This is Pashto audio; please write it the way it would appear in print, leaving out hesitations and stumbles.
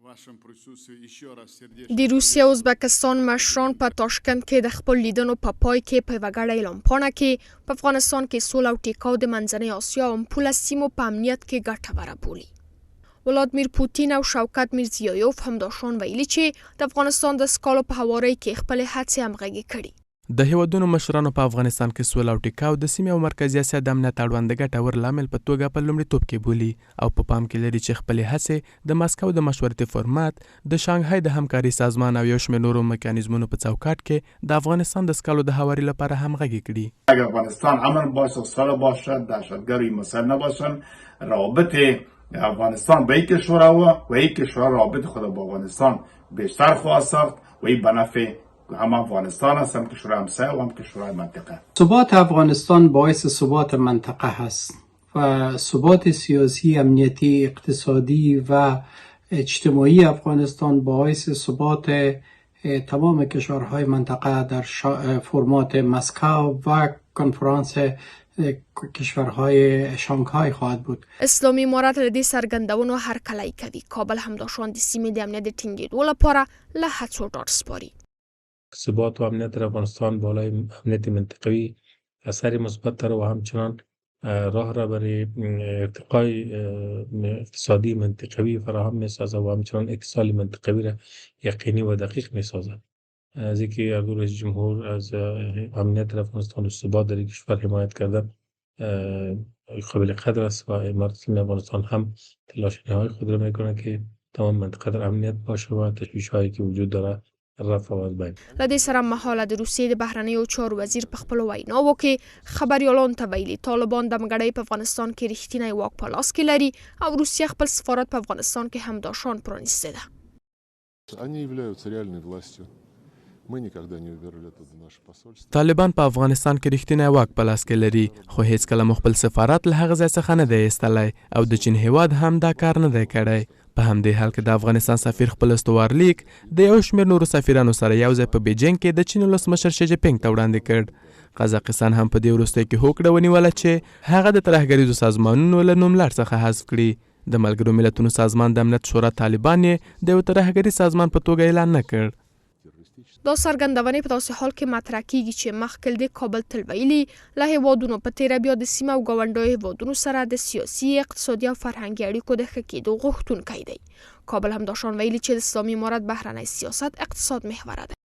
د روسیې او ازبکستان مشران په تاشکند کې د خپل لیدنو په پای کې په یوه ګډه اعلامیه کې په افغانستان کې سوله او ټیکاو د منځنۍ اسیا او پوله سیمو په امنیت کې ګټوره بولي. ولادیمیر پوتین او شوکت میرزیایوف همداشان ویلي چې د افغانستان د سکالو په هواري کې خپل هڅې همغږي کړي. د هیوادونو مشرانو په افغانستان کې سوله او ټیکاو د سیمې او مرکزي اسیا د امنیت اړوند ګټور لامل په توګه په لومړیتوب کې بولي او په پام کې لري چې خپل هڅې د مسکو د مشورتي فورمات د شانګهای د همکاري سازمان او یو شمېر نورو میکانیزمونو په چوکاټ کې د افغانستان د سکالو د هواري لپاره همغږي کړي. اگر افغانستان امن باشه، صلح باشد، دهشتگری مسلح نباشن، رابط افغانستان به یک کشور و یک کشور رابط خود با افغانستان بیشتر خواهد ساخت و این به نفع هم افغانستان است، هم کشور همسایه و هم کشورهای منطقه. ثبات افغانستان باعث ثبات منطقه هست و ثبات سیاسی، امنیتی، اقتصادی و اجتماعی افغانستان باعث ثبات تمام کشورهای منطقه در فرمات مسکو و کنفرانس کشورهای شانگهای خواهد بود. اسلامي امارات له دې څرګندونو هرکلی کوي. کابل همداشان د سیمې د امنیت د ټینګېدو لپاره له هڅو ډاډ سپاري. ثبات و امنیت در افغانستان بالای امنیت منطقوی اثری مثبت داره و همچنان راه را برای ارتقای اقتصادی منطقوی فراهم می‌سازد و همچنان اتصال منطقوی را یقینی و دقیق می‌سازد. از اینکه اردو رئیس جمهور از امنیت در افغانستان و ثبات در کشور حمایت کردن قابل قدر است و امارات اسلامی افغانستان هم تلاش نهایی خود را می‌کند که تمام منطقه در امنیت باشه و تشویش‌هایی که وجود داره له دې سره مهاله د روسیې د بهرنیو چارو وزیر په خپلو ویناوو کې خبریالانو ته ویلي طالبان د مګړۍ په افغانستان کې رښتینی واک په لاس کې لري او روسیه خپل سفارت په افغانستان کې همداشان پرانیستی ده. طالبان په افغانستان کې رښتینی واک په لاس کې لري خو هیڅ کله خپل سفارت له هغه ځای څخه نه دی ایستلی او د چین هیواد هم دا کار نه دی کړی. په همدې حال کې د افغانستان سفیر خپل استوارلیک د یو شمېر نورو سفیرانو سره یو ځای په بیجینګ کې د چین ولسمشر شي جی پینګ ته وړاندې کړ. قزاقستان هم په دې وروستیو کې هوکړه ونیوله چې هغه د ترهګریزو سازمانونو له نوملړ څخه حذف کړي. د ملګرو ملتونو سازمان د امنیت شورا طالبان یې د یو ترهګري سازمان په توګه اعلان نه کړ. دا څرګندونې په داسې حال کې مطرح کیږي چې مخکې د کابل تل ویلي له هیوادونو په تیره بیا د سیمه او ګاونډیو هیوادونو سره د سیاسي، اقتصادي او فرهنګي اړیکو د ښه کېدو غوښتونکی دی. کابل همداشان ویلي چې د اسلامي امارت بهرنی سیاست اقتصاد محوره ده.